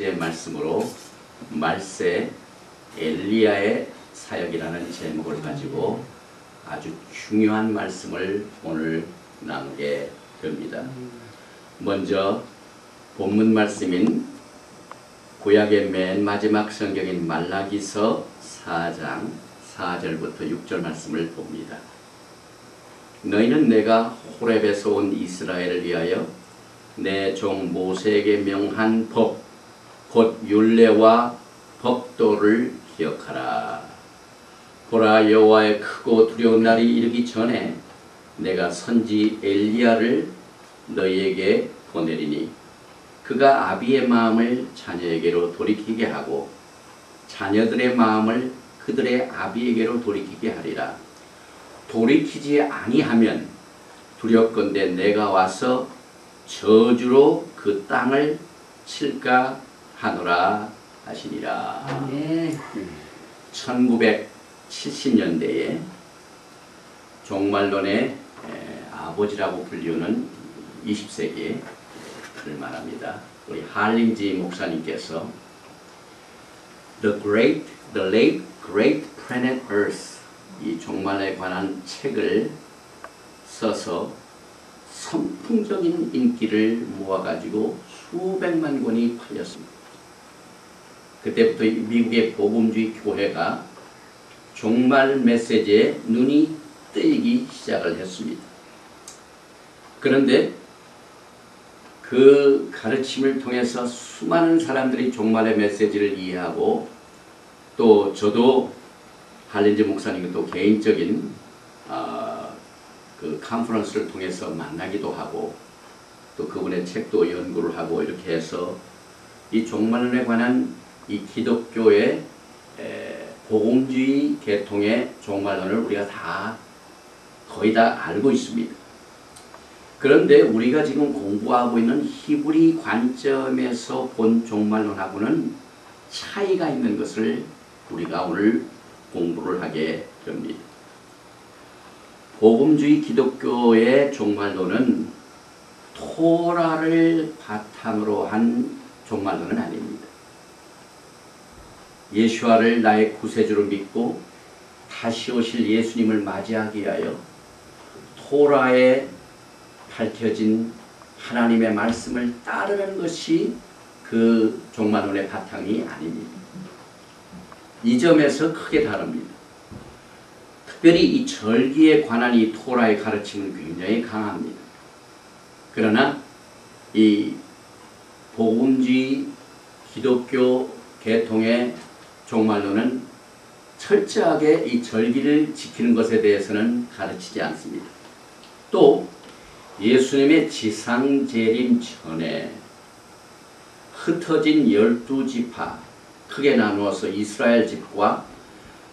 말씀으로 말세 엘리야의 사역이라는 제목을 가지고 아주 중요한 말씀을 오늘 나누게 됩니다. 먼저 본문 말씀인 구약의 맨 마지막 성경인 말라기서 4장 4절부터 6절 말씀을 봅니다. 너희는 내가 호렙에서 온 이스라엘을 위하여 내 종 모세에게 명한 법 곧 율례와 법도를 기억하라. 보라, 여호와의 크고 두려운 날이 이르기 전에 내가 선지 엘리야를 너희에게 보내리니 그가 아비의 마음을 자녀에게로 돌이키게 하고 자녀들의 마음을 그들의 아비에게로 돌이키게 하리라. 돌이키지 아니하면 두렵건대 내가 와서 저주로 그 땅을 칠까 하노라 하시니라. 네. 1970년대에 종말론의 아버지라고 불리우는 20세기를 말합니다. 우리 할린지 목사님께서 The Late Great Planet Earth 이 종말에 관한 책을 써서 선풍적인 인기를 모아가지고 수백만 권이 팔렸습니다. 그때부터 미국의 복음주의 교회가 종말 메시지에 눈이 뜨이기 시작을 했습니다. 그런데 그 가르침을 통해서 수많은 사람들이 종말의 메시지를 이해하고 또 저도 할린지 목사님은 또 개인적인 그 컨퍼런스를 통해서 만나기도 하고 또 그분의 책도 연구를 하고 이렇게 해서 이 종말론에 관한 이 기독교의 복음주의 계통의 종말론을 우리가 거의 다 알고 있습니다. 그런데 우리가 지금 공부하고 있는 히브리 관점에서 본 종말론하고는 차이가 있는 것을 우리가 오늘 공부를 하게 됩니다. 복음주의 기독교의 종말론은 토라를 바탕으로 한 종말론은 아닙니다. 예수와를 나의 구세주로 믿고 다시 오실 예수님을 맞이하기 위하여 토라에 밝혀진 하나님의 말씀을 따르는 것이 그 종말론의 바탕이 아닙니다. 이 점에서 크게 다릅니다. 특별히 이 절기에 관한 이 토라의 가르침은 굉장히 강합니다. 그러나 이 복음주의 기독교 계통의 종말론은 철저하게 이 절기를 지키는 것에 대해서는 가르치지 않습니다. 또 예수님의 지상재림 전에 흩어진 12지파 크게 나누어서 이스라엘 집과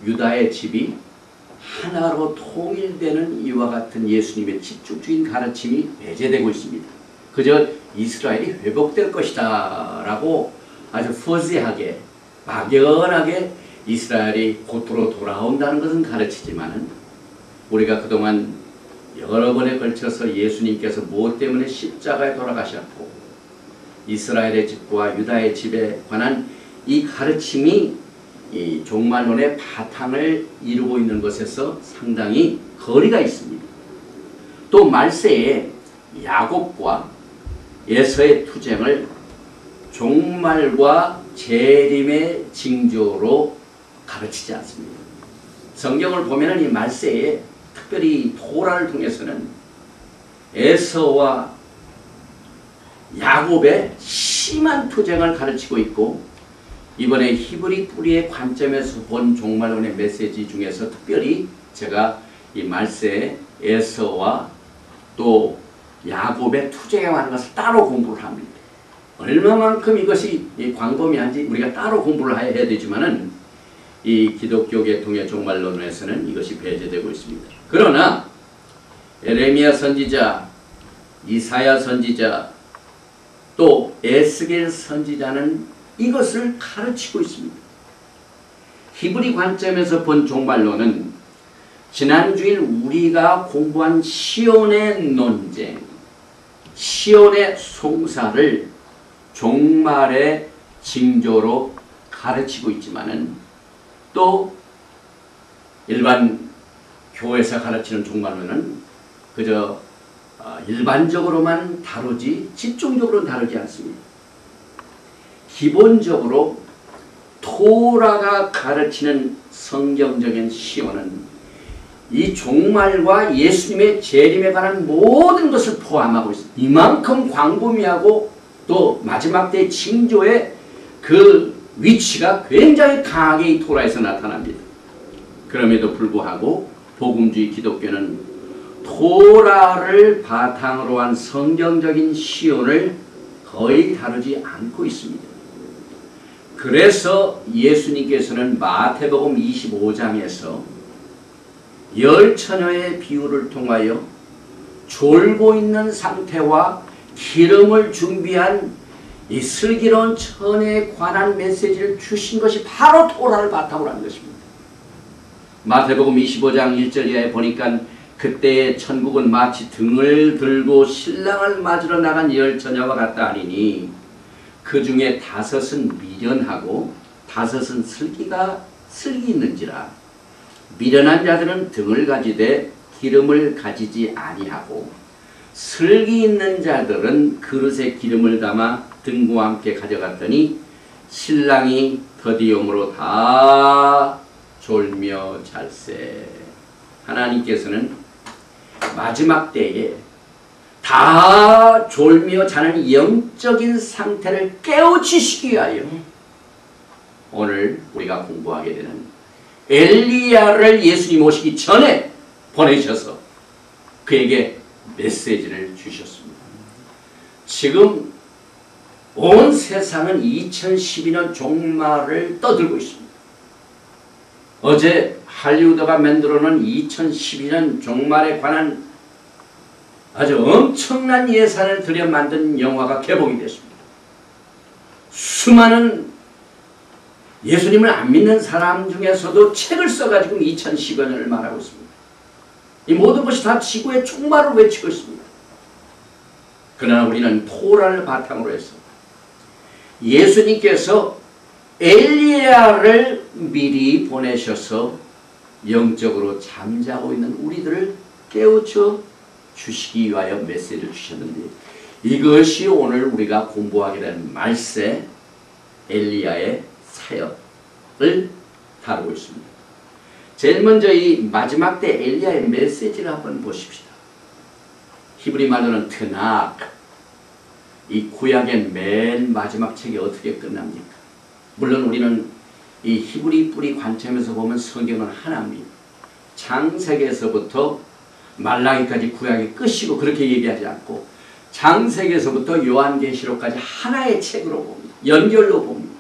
유다의 집이 하나로 통일되는 이와 같은 예수님의 집중적인 가르침이 배제되고 있습니다. 그저 이스라엘이 회복될 것이다 라고 아주 퍼지하게 막연하게 이스라엘이 곧으로 돌아온다는 것은 가르치지만은 우리가 그동안 여러 번에 걸쳐서 예수님께서 무엇 때문에 십자가에 돌아가셨고 이스라엘의 집과 유다의 집에 관한 이 가르침이 이 종말론의 바탕을 이루고 있는 것에서 상당히 거리가 있습니다. 또 말세에 야곱과 에서의 투쟁을 종말과 재림의 징조로 가르치지 않습니다. 성경을 보면 이 말세에 특별히 토라를 통해서는 에서와 야곱의 심한 투쟁을 가르치고 있고 이번에 히브리 뿌리의 관점에서 본 종말론의 메시지 중에서 특별히 제가 이 말세에 에서와 또 야곱의 투쟁에 관한 것을 따로 공부를 합니다. 얼마만큼 이것이 광범위한지 우리가 따로 공부를 해야 되지만은 이 기독교 계통의 종말론에서는 이것이 배제되고 있습니다. 그러나 에레미야 선지자, 이사야 선지자, 또 에스겔 선지자는 이것을 가르치고 있습니다. 히브리 관점에서 본 종말론은 지난주일 우리가 공부한 시온의 논쟁, 시온의 송사를 종말의 징조로 가르치고 있지만은 또 일반 교회에서 가르치는 종말론은 그저 일반적으로만 다루지 집중적으로는 다루지 않습니다. 기본적으로 토라가 가르치는 성경적인 시온은 이 종말과 예수님의 재림에 관한 모든 것을 포함하고 있습니다. 이만큼 광범위하고 또 마지막 때의 징조의 그 위치가 굉장히 강하게 이 토라에서 나타납니다. 그럼에도 불구하고 복음주의 기독교는 토라를 바탕으로 한 성경적인 시온을 거의 다루지 않고 있습니다. 그래서 예수님께서는 마태복음 25장에서 열 처녀의 비유를 통하여 졸고 있는 상태와 기름을 준비한 이 슬기로운 처녀에 관한 메시지를 주신 것이 바로 토라를 바탕으로 한 것입니다. 마태복음 25장 1절 이하에 보니까 그때의 천국은 마치 등을 들고 신랑을 맞으러 나간 열 처녀와 같다 하니니 그 중에 5은 미련하고 5은 슬기 있는지라. 미련한 자들은 등을 가지되 기름을 가지지 아니하고 슬기 있는 자들은 그릇에 기름을 담아 등과 함께 가져갔더니 신랑이 더디움으로 다 졸며 잘세. 하나님께서는 마지막 때에 다 졸며 자는 영적인 상태를 깨우치시기 위하여 오늘 우리가 공부하게 되는 엘리야를 예수님 오시기 전에 보내셔서 그에게 메시지를 주셨습니다. 지금 온 세상은 2012년 종말을 떠들고 있습니다. 어제 할리우드가 만들어놓은 2012년 종말에 관한 아주 엄청난 예산을 들여 만든 영화가 개봉이 됐습니다. 수많은 예수님을 안 믿는 사람 중에서도 책을 써가지고 2010년을 말하고 있습니다. 이 모든 것이 다 지구의 종말을 외치고 있습니다. 그러나 우리는 토라를 바탕으로 해서 예수님께서 엘리야를 미리 보내셔서 영적으로 잠자고 있는 우리들을 깨우쳐 주시기 위하여 메시지를 주셨는데 이것이 오늘 우리가 공부하게 된 말세 엘리야의 사역을 다루고 있습니다. 제일 먼저 이 마지막 때 엘리야의 메시지를 한번 보십시다. 히브리 말로는 트낙. 이 구약의 맨 마지막 책이 어떻게 끝납니까? 물론 우리는 이 히브리 뿌리 관점에서 보면 성경은 하나입니다. 창세기에서부터 말라기까지 구약이 끝이고 그렇게 얘기하지 않고 창세기에서부터 요한계시록까지 하나의 책으로 봅니다. 연결로 봅니다.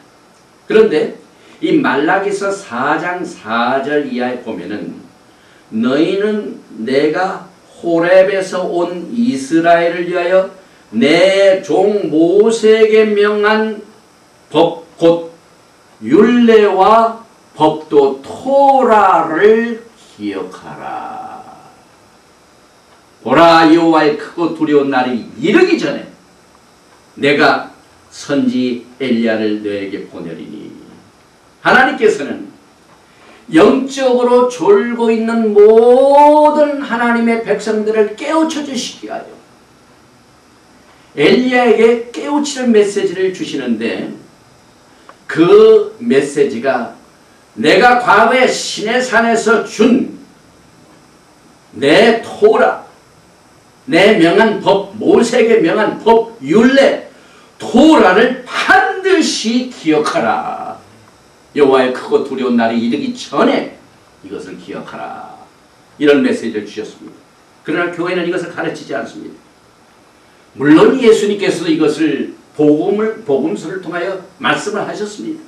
그런데 이 말라기서 4장 4절 이하에 보면은 너희는 내가 호렙에서 온 이스라엘을 위하여 내 종 모세에게 명한 법 곧 율례와 법도 토라를 기억하라. 보라 여호와의 크고 두려운 날이 이르기 전에 내가 선지 엘리야를 너에게 보내리니. 하나님께서는 영적으로 졸고 있는 모든 하나님의 백성들을 깨우쳐 주시기 위하여 엘리야에게 깨우치는 메시지를 주시는데 그 메시지가 내가 과거에 시내산에서 준 내 토라, 내 명한 법, 모세에게 명한 법, 율례, 토라를 반드시 기억하라. 여호와의 크고 두려운 날이 이르기 전에 이것을 기억하라. 이런 메시지를 주셨습니다. 그러나 교회는 이것을 가르치지 않습니다. 물론 예수님께서도 이것을 복음서를 통하여 말씀을 하셨습니다.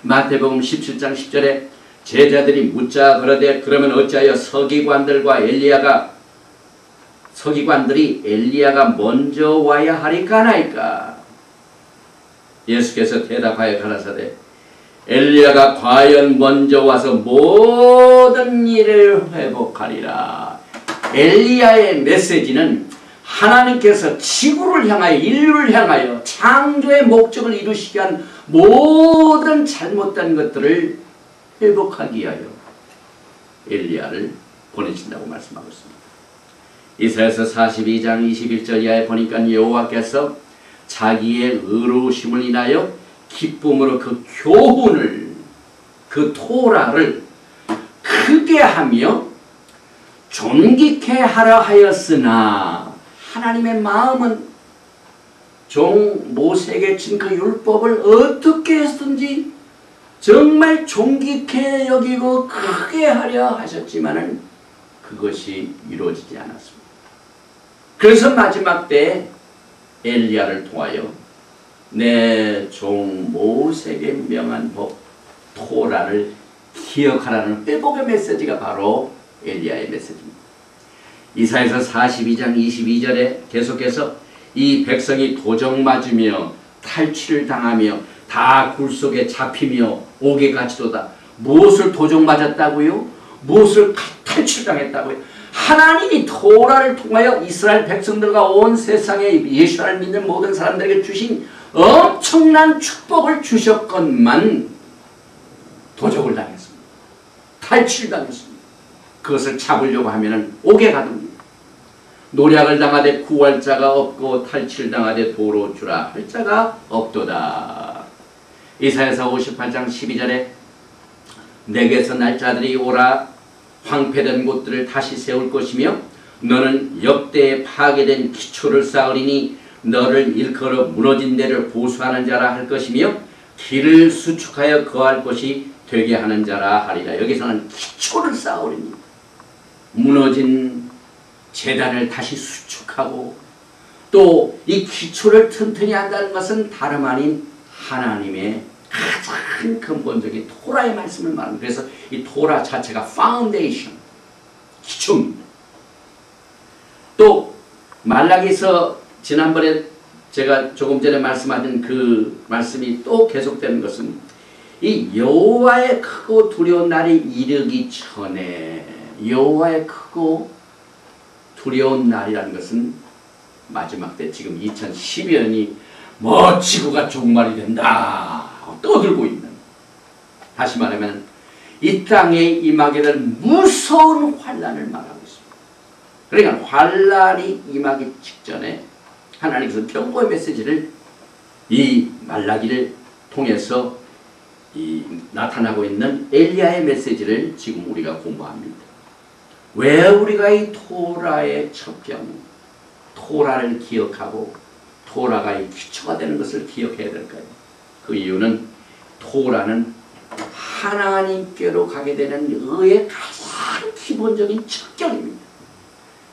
마태복음 17장 10절에 제자들이 묻자 그러되 그러면 어찌하여 서기관들이 엘리야가 먼저 와야 하리까 하나이까. 예수께서 대답하여 가라사대 엘리야가 과연 먼저 와서 모든 일을 회복하리라. 엘리야의 메시지는 하나님께서 지구를 향하여 인류를 향하여 창조의 목적을 이루시기 위한 모든 잘못된 것들을 회복하기 위하여 엘리야를 보내신다고 말씀하고 있습니다. 이사야서 42장 21절 이하에 보니까 여호와께서 자기의 의로우심을 인하여 기쁨으로 그 교훈을, 그 토라를 크게 하며 존귀케 하려 하였으나, 하나님의 마음은 종 모세에게 준 그 율법을 어떻게 했든지 정말 존귀케 여기고 크게 하려 하셨지만은 그것이 이루어지지 않았습니다. 그래서 마지막 때 엘리야를 통하여 내 종 모세에게 명한 법 토라를 기억하라는 회복의 메시지가 바로 엘리야의 메시지입니다. 이사야서 42장 22절에 계속해서 이 백성이 도적 맞으며 탈취를 당하며 다 굴 속에 잡히며 옥에 갇히도다. 무엇을 도적 맞았다고요? 무엇을 탈취당했다고요? 하나님이 토라를 통하여 이스라엘 백성들과 온 세상에 예수를 믿는 모든 사람들에게 주신 엄청난 축복을 주셨건만 도적을 당했습니다. 탈취를 당했습니다. 그것을 잡으려고 하면은 옥에 가둡니다. 노략을 당하되 구할 자가 없고 탈취를 당하되 도로 주라 할 자가 없도다. 이사야서 58장 12절에 내게서 날 자들이 오라 황폐된 곳들을 다시 세울 것이며 너는 역대에 파괴된 기초를 쌓으리니 너를 일컬어 무너진 데를 보수하는 자라 할 것이며 길을 수축하여 거할 곳이 되게 하는 자라 하리라. 여기서는 기초를 쌓으리니 무너진 제단을 다시 수축하고 또 이 기초를 튼튼히 한다는 것은 다름 아닌 하나님의 가장 근본적인 토라의 말씀을 말합니다. 그래서 이 토라 자체가 파운데이션, 기초입니다. 또 말라기서 지난번에 제가 조금 전에 말씀하신 그 말씀이 또 계속되는 것은 이 여호와의 크고 두려운 날이 이르기 전에, 여호와의 크고 두려운 날이라는 것은 마지막 때 지금 2012년이 뭐 지구가 종말이 된다 떠들고 있는, 다시 말하면 이 땅에 임하게 될 무서운 환란을 말하고 있습니다. 그러니까 환란이 임하기 직전에 하나님께서 경고의 메시지를 이 말라기를 통해서 나타나고 있는 엘리야의 메시지를 지금 우리가 공부합니다. 왜 우리가 이 토라의 첩경, 토라를 기억하고 토라가 이 기초가 되는 것을 기억해야 될까요? 그 이유는 토라는 하나님께로 가게 되는 의의 가장 기본적인 첩경입니다.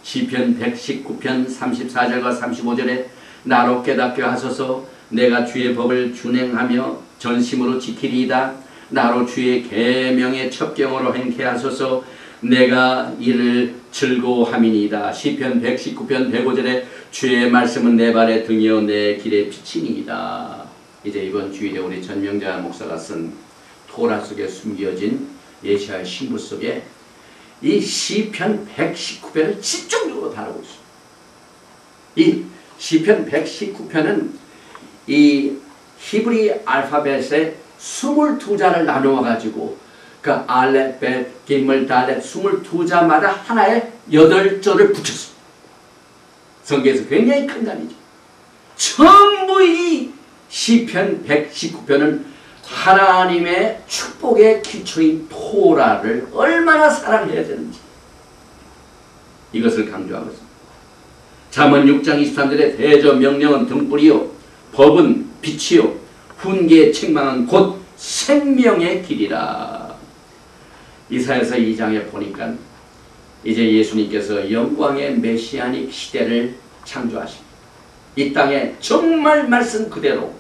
시편 119편 34절과 35절에 나로 깨닫게 하소서 내가 주의 법을 준행하며 전심으로 지키리이다. 나로 주의 계명의 첩경으로 행케 하소서 내가 이를 즐거워함이니이다. 시편 119편 105절에 주의 말씀은 내 발의 등이요 내 길의 빛이니이다. 이제 이번 주일에 우리 전명자 목사가 쓴 토라 속에 숨겨진 예시야 신부 속에 이 시편 119편을 집중적으로 다루고 있습니다. 이 시편 119편은 이 히브리 알파벳의 22자를 나누어 가지고 그 알렙, 벳, 기물, 달렛 22자마다 하나의 8절을 붙였습니다. 성경에서 굉장히 큰 단위죠. 전부 이 시편 119편은 하나님의 축복의 기초인 토라를 얼마나 사랑해야 되는지 이것을 강조하고 있습니다. 잠언 6장 23절에 대저 명령은 등불이요 법은 빛이요 훈계의 책망은 곧 생명의 길이라. 이사야서 2장에 보니까 이제 예수님께서 영광의 메시아닉 시대를 창조하십니다. 이 땅에 정말 말씀 그대로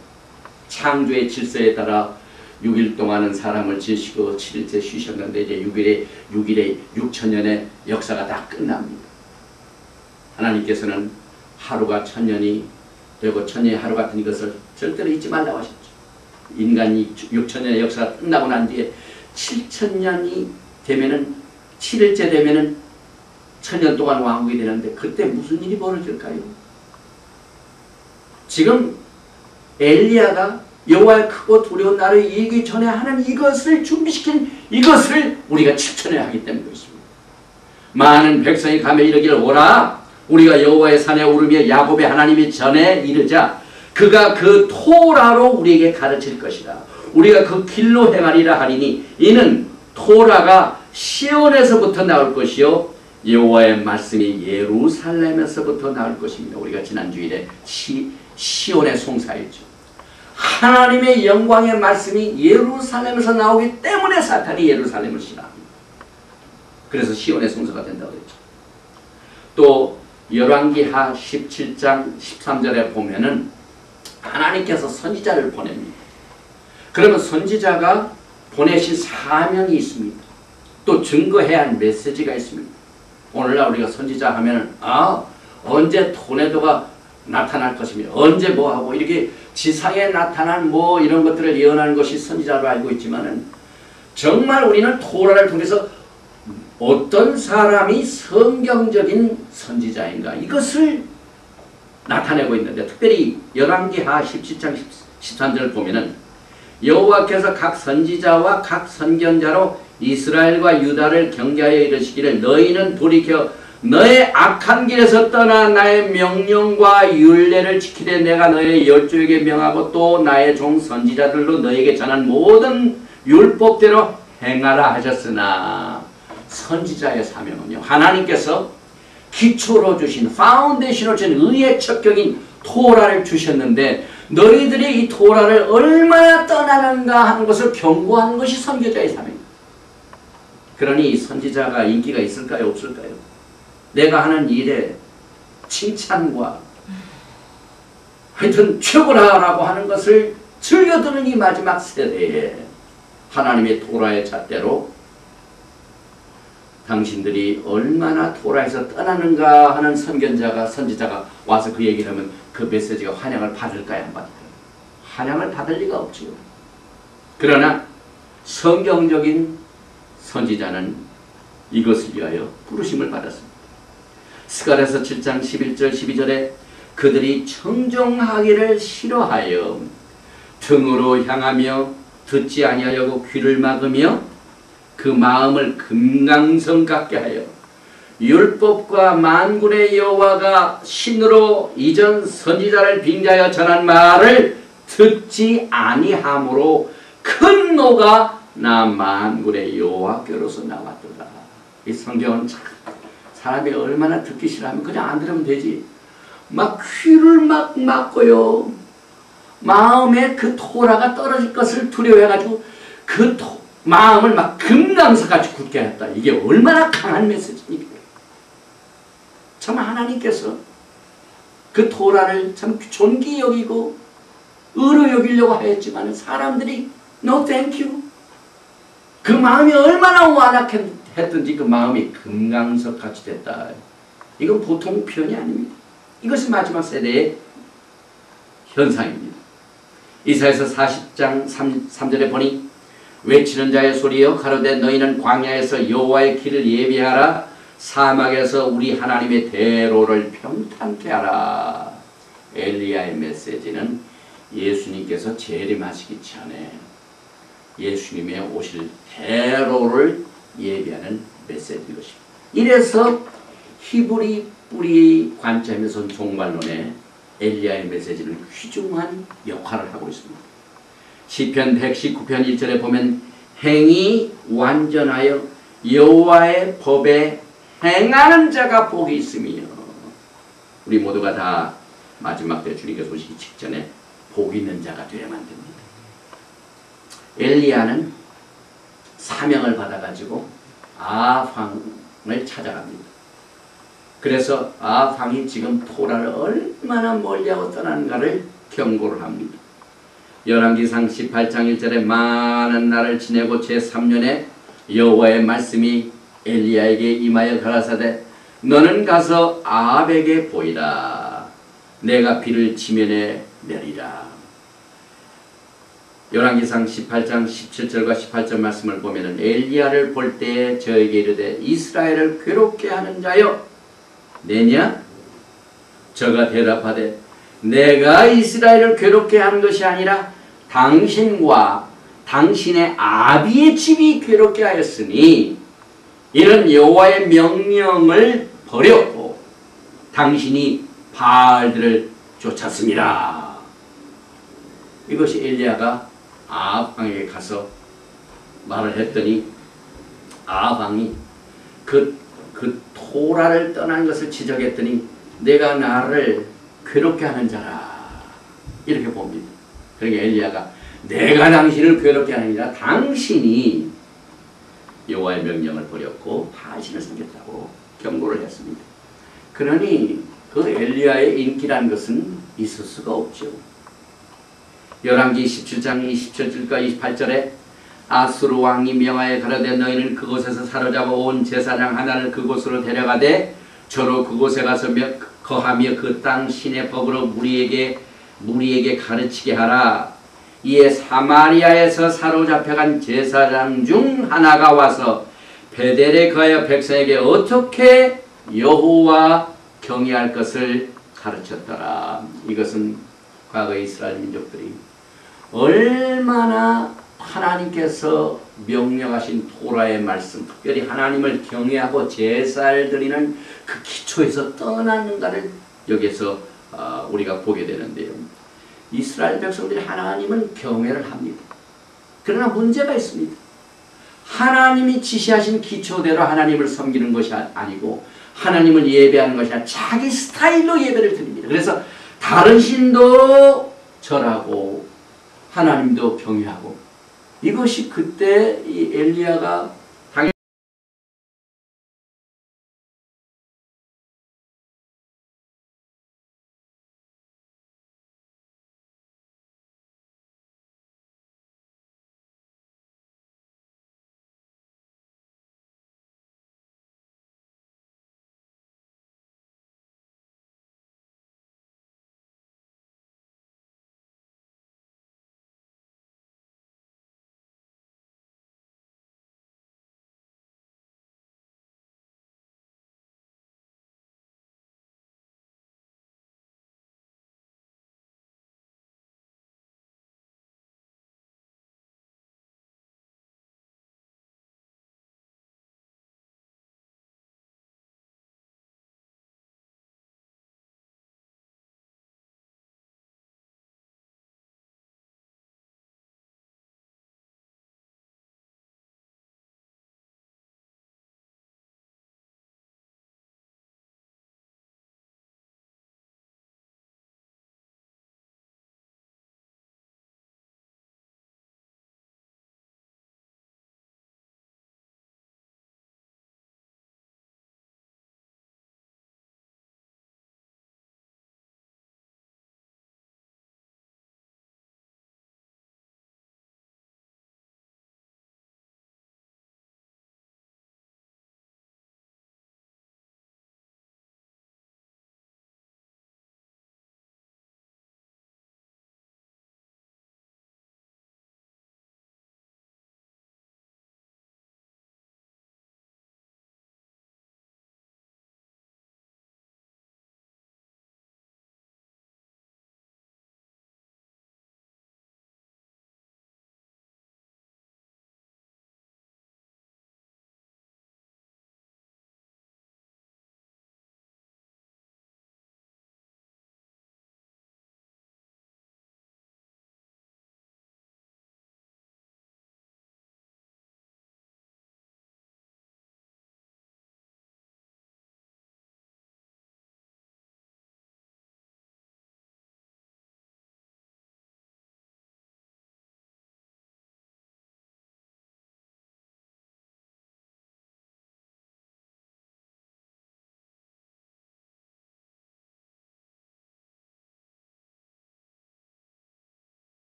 창조의 질서에 따라 6일 동안은 사람을 지으시고 7일째 쉬셨는데 이제 6일에 6천년의 역사가 다 끝납니다. 하나님께서는 하루가 1000년이 되고 1000년이 하루 같은 것을 절대로 잊지 말라고 하셨죠. 인간이 6천년의 역사가 끝나고 난 뒤에 7000년이 되면은 7일째 되면은 1000년 동안 왕국이 되는데 그때 무슨 일이 벌어질까요? 지금 엘리야가 여호와의 크고 두려운 날을 이기기 전에 하는 이것을 준비시킨 이것을 우리가 실천해야 하기 때문에 그렇습니다. 많은 백성이 가며 이르기를 오라 우리가 여호와의 산에 오르며 야곱의 하나님이 전에 이르자 그가 그 토라로 우리에게 가르칠 것이라. 우리가 그 길로 행하리라 하리니 이는 토라가 시온에서부터 나올 것이요 여호와의 말씀이 예루살렘에서부터 나올 것입니다. 우리가 지난 주일에 시온의 송사였죠. 하나님의 영광의 말씀이 예루살렘에서 나오기 때문에 사탄이 예루살렘을 싫어합니다. 그래서 시온의 송사가 된다고 했죠. 또 열왕기하 17장 13절에 보면은 하나님께서 선지자를 보냅니다. 그러면 선지자가 보내신 사명이 있습니다. 또 증거해야 할 메시지가 있습니다. 오늘날 우리가 선지자 하면은 언제 토네도가 나타날 것이며 언제 뭐하고 이렇게 지상에 나타난 뭐 이런 것들을 예언하는 것이 선지자로 알고 있지만은 정말 우리는 토라를 통해서 어떤 사람이 성경적인 선지자인가 이것을 나타내고 있는데 특별히 열왕기하 17장 13절을 보면은 여호와께서 각 선지자와 각 선견자로 이스라엘과 유다를 경계하여 이르시기를 너희는 돌이켜 너의 악한 길에서 떠나 나의 명령과 율례를 지키되 내가 너의 열조에게 명하고 또 나의 종 선지자들로 너에게 전한 모든 율법대로 행하라 하셨으나 선지자의 사명은요 하나님께서 기초로 주신 파운데이션을 준 의의 척격인 토라를 주셨는데 너희들이 이 토라를 얼마나 떠나는가 하는 것을 경고하는 것이 선교자의 사명입니다. 그러니 선지자가 인기가 있을까요? 없을까요? 내가 하는 일에 칭찬과 하여튼 최고라고 하는 것을 즐겨드는 이 마지막 세대에 하나님의 토라의 잣대로 당신들이 얼마나 토라에서 떠나는가 하는 선지자가 와서 그 얘기를 하면 그 메시지가 환영을 받을까요? 안 받을까요? 환영을 받을 리가 없지요. 그러나 성경적인 선지자는 이것을 위하여 부르심을 받았습니다. 스가랴서 7장 11절 12절에 그들이 청종하기를 싫어하여 등으로 향하며 듣지 아니하려고 귀를 막으며 그 마음을 금강석 같게 하여 율법과 만군의 여호와가 신으로 이전 선지자를 빙자하여 전한 말을 듣지 아니하므로 큰 노가 나 만군의 여호와께로서 나왔도다. 이 성경은 참 사람이 얼마나 듣기 싫어하면 그냥 안 들으면 되지. 막 귀를 막 막고요. 마음에 그 토라가 떨어질 것을 두려워해가지고 그 마음을 막 금강석같이 굳게 했다. 이게 얼마나 강한 메시지입니까? 참 하나님께서 그 토라를 참 존귀 여기고 의로 여기려고 하였지만 사람들이 no thank you. 그 마음이 얼마나 완악했든지 그 마음이 금강석같이 됐다. 이건 보통 표현이 아닙니다. 이것이 마지막 세대의 현상입니다. 이사야서 40장 3절에 보니 외치는 자의 소리여 가로되 너희는 광야에서 여호와의 길을 예비하라 사막에서 우리 하나님의 대로를 평탄케 하라. 엘리야의 메시지는 예수님께서 재림하시기 전에 예수님의 오실 대로를 예비하는 메시지인 것입니다. 이래서 히브리 뿌리 관점에서 종말론에 엘리야의 메시지는 휘중한 역할을 하고 있습니다. 시편 119편 1절에 보면 행이 완전하여 여호와의 법에 행하는 자가 복이 있으며 우리 모두가 다 마지막 때 주님께서 오시기 직전에 복 있는 자가 되어야만 됩니다. 엘리야는 사명을 받아가지고 아합왕을 찾아갑니다. 그래서 아합왕이 지금 토라를 얼마나 멀리하고 떠나는가를 경고를 합니다. 열왕기상 18장 1절에 많은 날을 지내고 제3년에 여호와의 말씀이 엘리야에게 임하여 가라사대 너는 가서 아합에게 보이라. 내가 비를 지면에 내리라. 열왕기상 18장 17절과 18절 말씀을 보면 엘리야를 볼 때에 저에게 이르되 이스라엘을 괴롭게 하는 자여 내냐? 저가 대답하되 내가 이스라엘을 괴롭게 하는 것이 아니라 당신과 당신의 아비의 집이 괴롭게 하였으니 이는 여호와의 명령을 버렸고 당신이 바알들을 쫓았습니다. 이것이 엘리야가 아합 왕에게 가서 말을 했더니 아합 왕이 그 토라를 떠난 것을 지적했더니 내가 나를 괴롭게 하는 자라 이렇게 봅니다. 그러니까 엘리야가 내가 당신을 괴롭게 하느니라 당신이 여호와의 명령을 버렸고 바알신을 섬겼다고 경고를 했습니다. 그러니 그 엘리야의 인기라는 것은 있을 수가 없죠. 열왕기 17장 27절과 28절에 아수르 왕이 명하여 가라되 너희는 그곳에서 사로잡아 온 제사장 하나를 그곳으로 데려가되 저로 그곳에 가서 거하며 그 땅 신의 법으로 무리에게 가르치게 하라. 이에 사마리아에서 사로잡혀간 제사장 중 하나가 와서 베델에 거하여 백성에게 어떻게 여호와 경외할 것을 가르쳤더라. 이것은 과거 이스라엘 민족들이 얼마나 하나님께서 명령하신 토라의 말씀, 특별히 하나님을 경외하고 제사를 드리는 그 기초에서 떠났는가를 여기에서 우리가 보게 되는데요. 이스라엘 백성들이 하나님은 경외를 합니다. 그러나 문제가 있습니다. 하나님이 지시하신 기초대로 하나님을 섬기는 것이 아니고 하나님을 예배하는 것이 아니라 자기 스타일로 예배를 드립니다. 그래서 다른 신도 절하고 하나님도 경외하고 이것이 그때 이 엘리야가